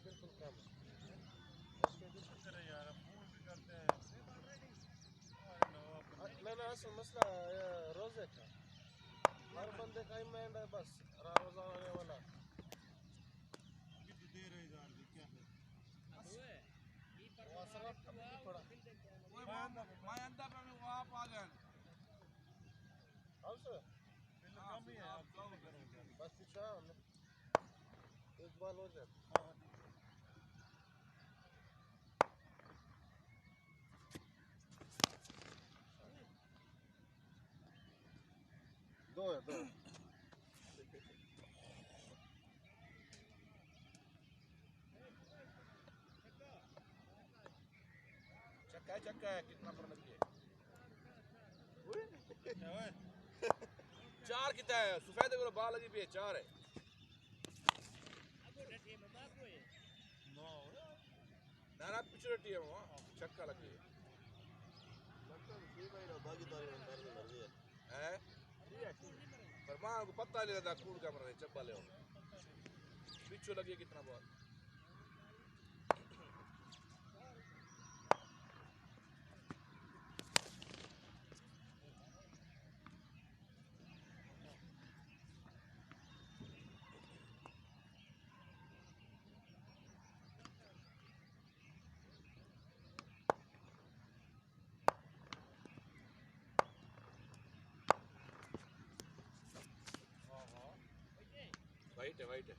बिल्कुल कम है। करे यार फोन भी करते हैं ना ना असल मसला रोजे का हर बंदे का ही माइंड है बस रोजा आने वाला अभी तो दे रहे यार क्या है वो असर अभी पड़ा मैं अंदर में वहाँ आ गया अब से बिल कम ही है आप क्या करोगे बस पीछा हमने एक बार हो जाए दो है चक्का है कितना पर लगी है क्या है चार कितना है सफेद को बाल लगी भी है चार है नो नाना पिछले टीम वहाँ चक्का लगी है हैं पर मां को पता नहीं रहता कूड़ का मरने चब्बा ले पिछू लगी कितना बाल वाइट है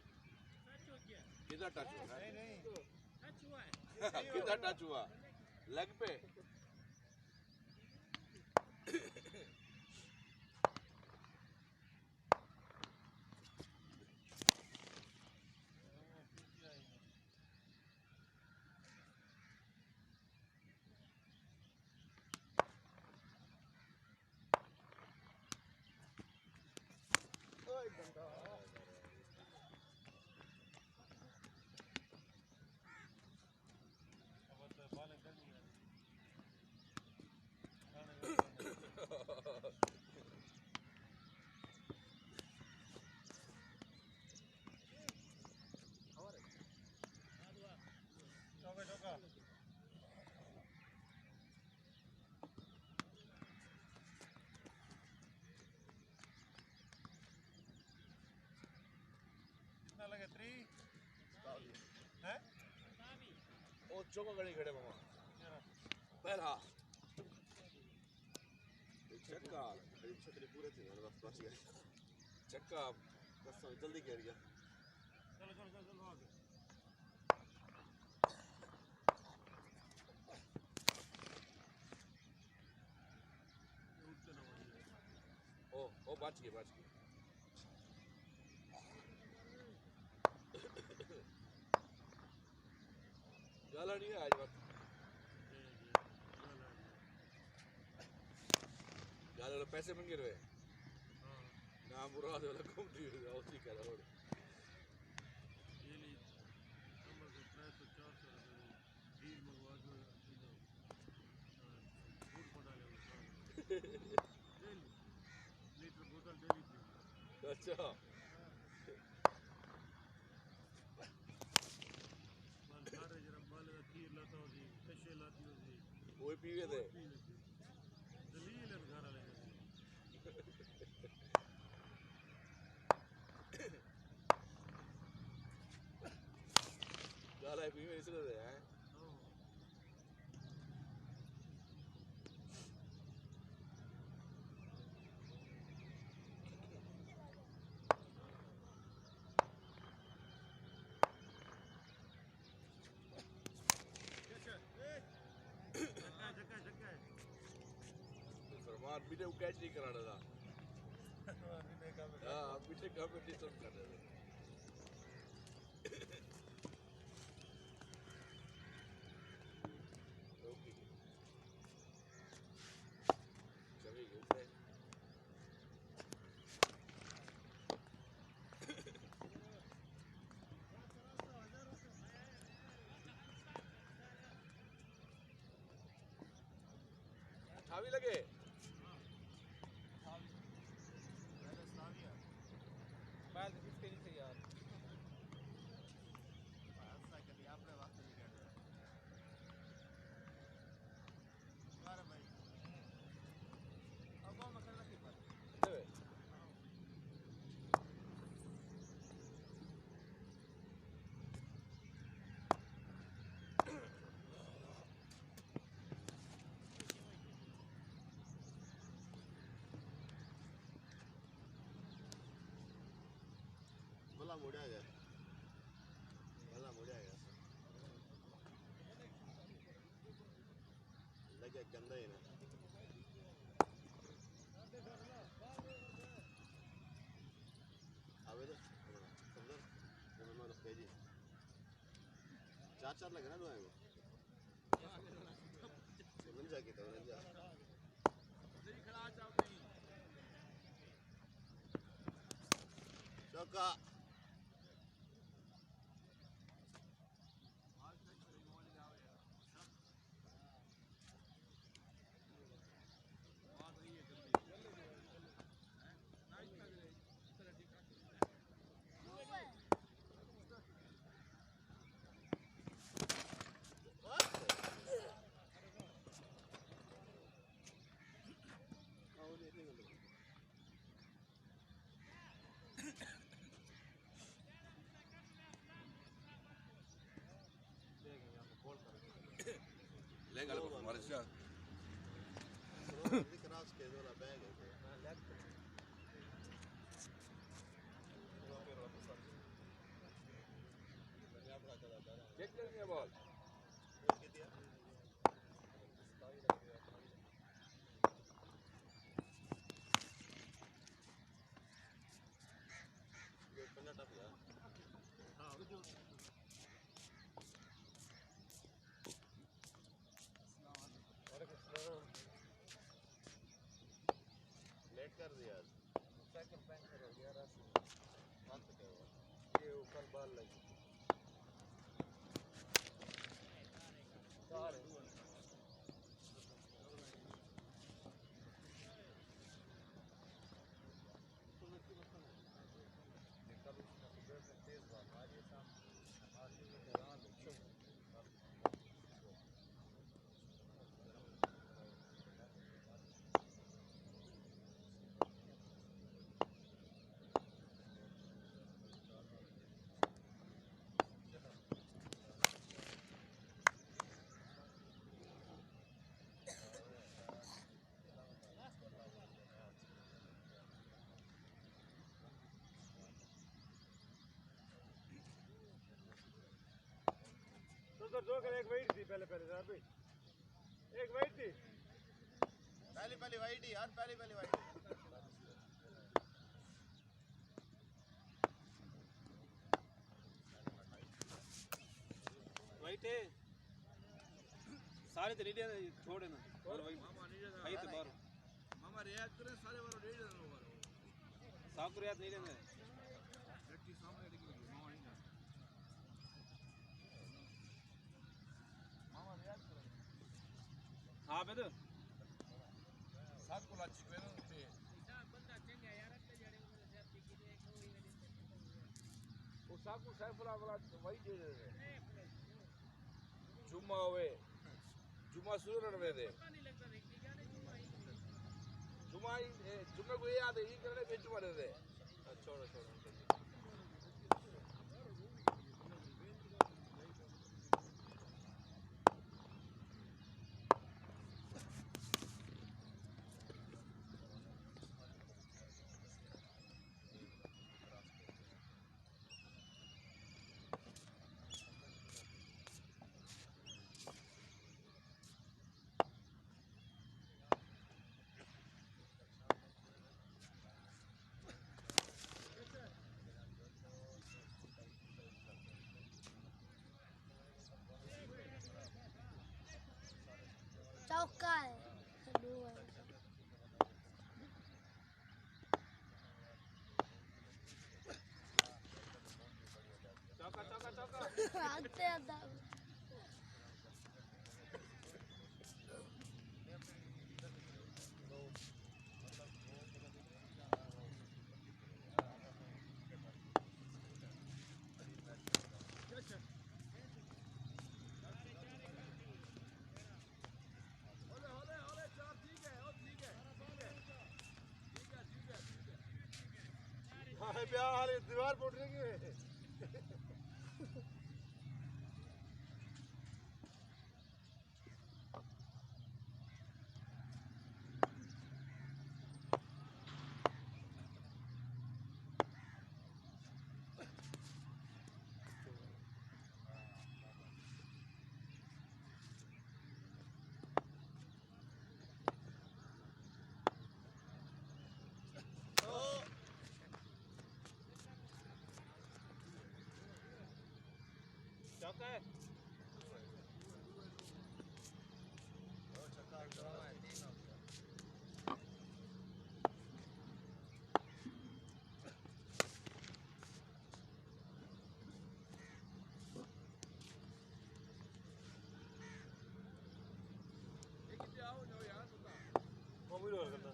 किधर टच हुआ नहीं किधर टच हुआ लेग पे अब तो बाल कर नहीं है टोका टोका कितना लगे 3 हैं ओ चौका गड़ी खड़े मामा यार पहला चक्का छतरी पूरे थे बस बच गए चक्का बस जल्दी गिर गया चलो चलो चलो चलो आगे उठते ना ओ बच गए गाला नहीं है आज बात गाला वाले पैसे मंगे रहे ना बुरा दे वाला कम दी रहा उसी का रोड डेली कमर को 300 400 रुपए डील मंगवा दो फूड पड़ा ले डेली लीटर बोतल डेली पी अच्छा माल सारे जरा माल का खीर लाता हो जी कशे लाती हो जी वो पीवे थे पी लेती दलील है घर वाले गाला पीवे इसलिए थे हैं फरमान भी ने कैच नहीं कराना था हाँ पीछे कंपटीशन कर रहे थे चली गई ठावी लगे बैल 50 केजी से यार मुड़ा गया गला मुड़ा गया लगे गंदा ही ना आवे तो समझ मैं भेजी चार लगे ना दो आएंगे समझ जाके तो समझ जा चौका लेगा हमारे से क्रॉस के दो बैग है चेक करेंगे बॉल लेट कर दिया सेकंड बैंकर हो गया राशि बात क्या हुआ ये ऊपर बाल लगी सारे तो दो कर एक वेट थी पहले यार भाई एक वेट थी पहली वाइट ही यार पहली वाइट वाइट है सारे तो रेडी है छोड़े ना और वही भाई तो बाहर मामा रियाज करे सारे बार रेड हो साकुर याद नहीं लेना लड़की सामने लगी मामा नहीं मामा रियाज करे हां बे तो सात को लाची पे ना पे वो साकू साइफला वाला वही दे दे जुम्मा हुए जुम्मा शुरू करने दे जुम्मा को याद है ये करने पे जुम्मा दे दे छोड़ो चौका है चौका आते आता हां प्यार हाल दीवार पोड़ रही चौका है दो छक्का दो है तीन हो गया मोबाइल और करना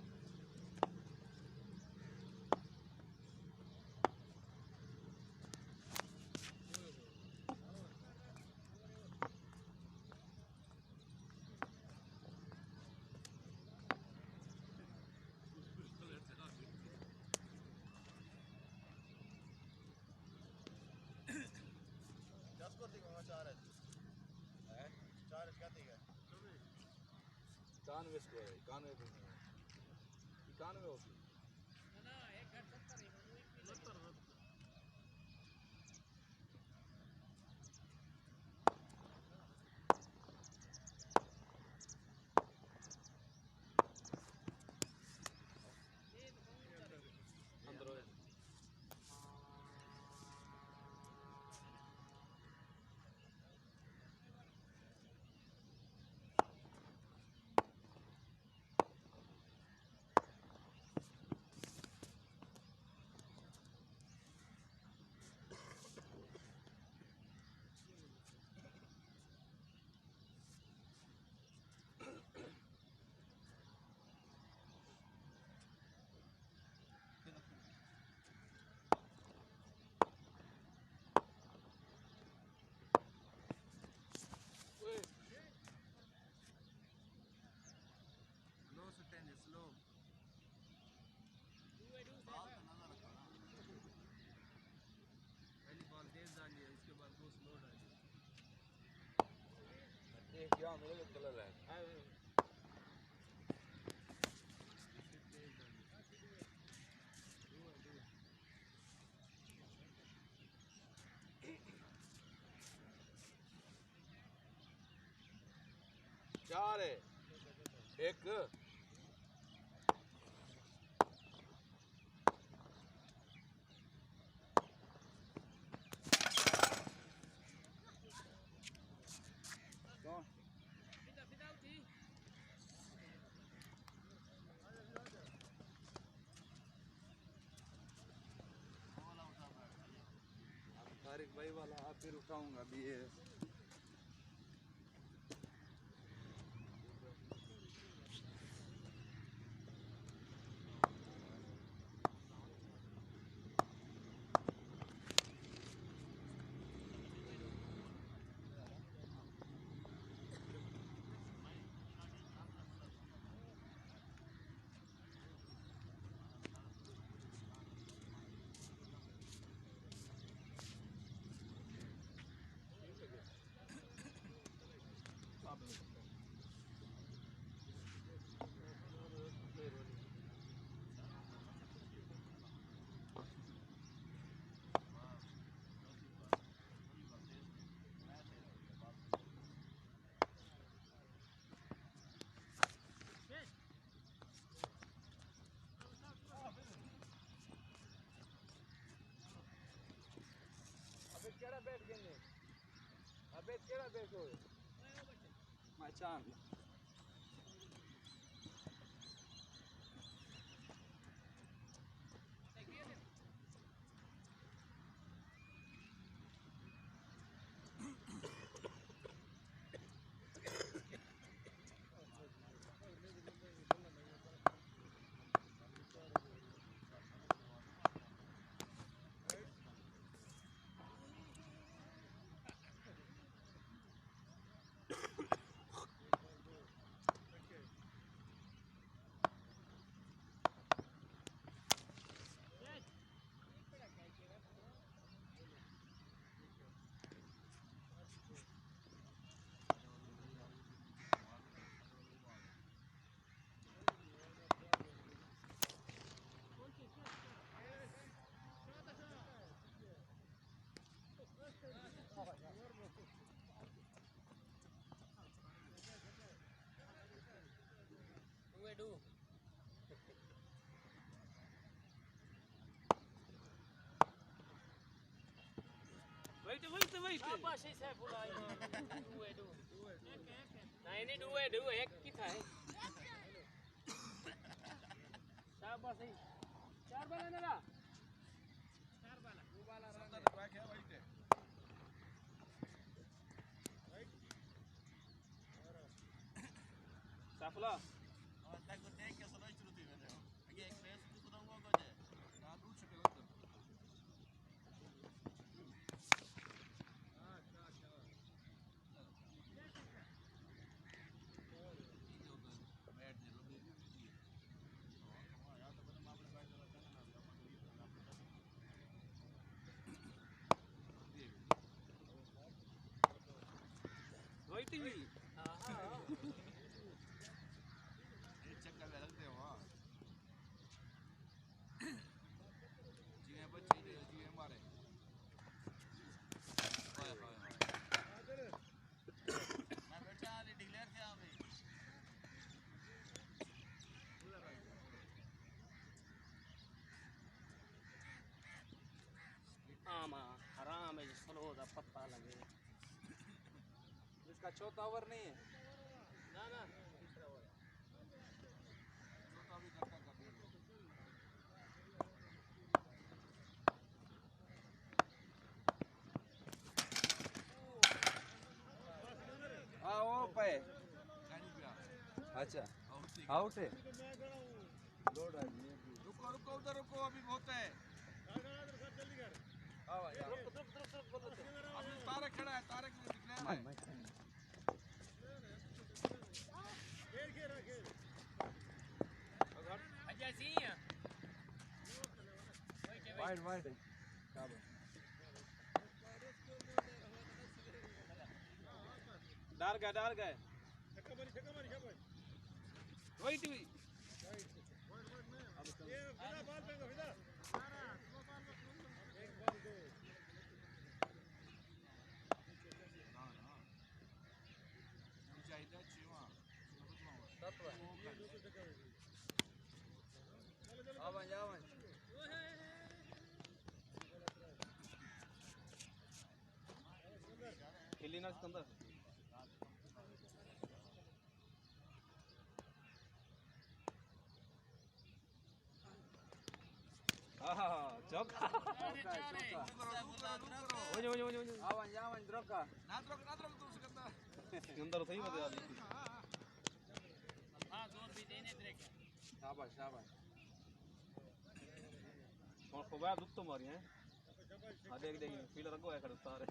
क्या स्कोर थी वहाँ 4 है 4 क्या थी क्या 91 स्कोर है 91 होगी अंदर हो लो सुटेन स्लो पहली बॉल तेज डाली है उसके बाद 2 स्लो डाली एक यहाँ मेरे कलर है फिर तेज डाली 2 है 2 4 है एक तारिक भाई वाला आप फिर उठाऊंगा अभी ये केड़ा बैठ गए अबे केड़ा बैठ हो मचान Wait. Apa sih saya pula ini? Dua. Nah ini dua, ek kita है. Siapa sih? चार बाला ना ला. चार बाला. दो बाला. सत्तर रुपया क्या भाई थे Safla. और तक को देख के सुनो शुरू थी मैंने आगे एक रेस तो सुनो वो को दे ना दूर से गलत Waiting. एक चक्कर में रखते हो हाँ जीने बच्चे नहीं जीने मारे हाय मैं बैठा आज डिक्लेयर थे आप आमा हराम है स्लो दा पत्ता लगे. इसका चौथा ओवर नहीं है. ना. छोटा भी करता कर दिया हाँ वो पे. कहीं भी आ अच्छा आउट आउट है. लोड है. रुको उधर रुको अभी बहुत है हाँ यार. अभी तारक खड़ा है तारक ने दिखलाया है Aja sih ya. वाइड. डार गए. Waiting. ऊंचाई दा चीवा Awan. Hilina sekanda. Jok. Ojo. Awan droga. ना द्रोक तू सकता Ngandar सही बता दी. हां जोर भी देने ब्रेक शाबाश. और खबर दुख तो मारी है. आ देख फील्ड रखो है करता है.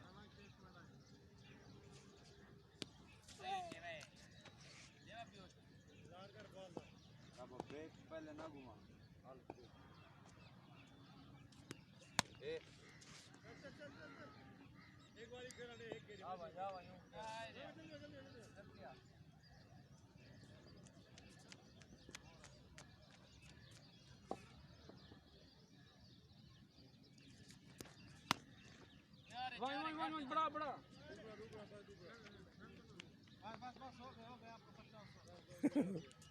अब ब्रेक पहले ना घुमा. एक बारी खेला ने एक गेरी आवन. वन बड़ा. बस हो गया आपको 50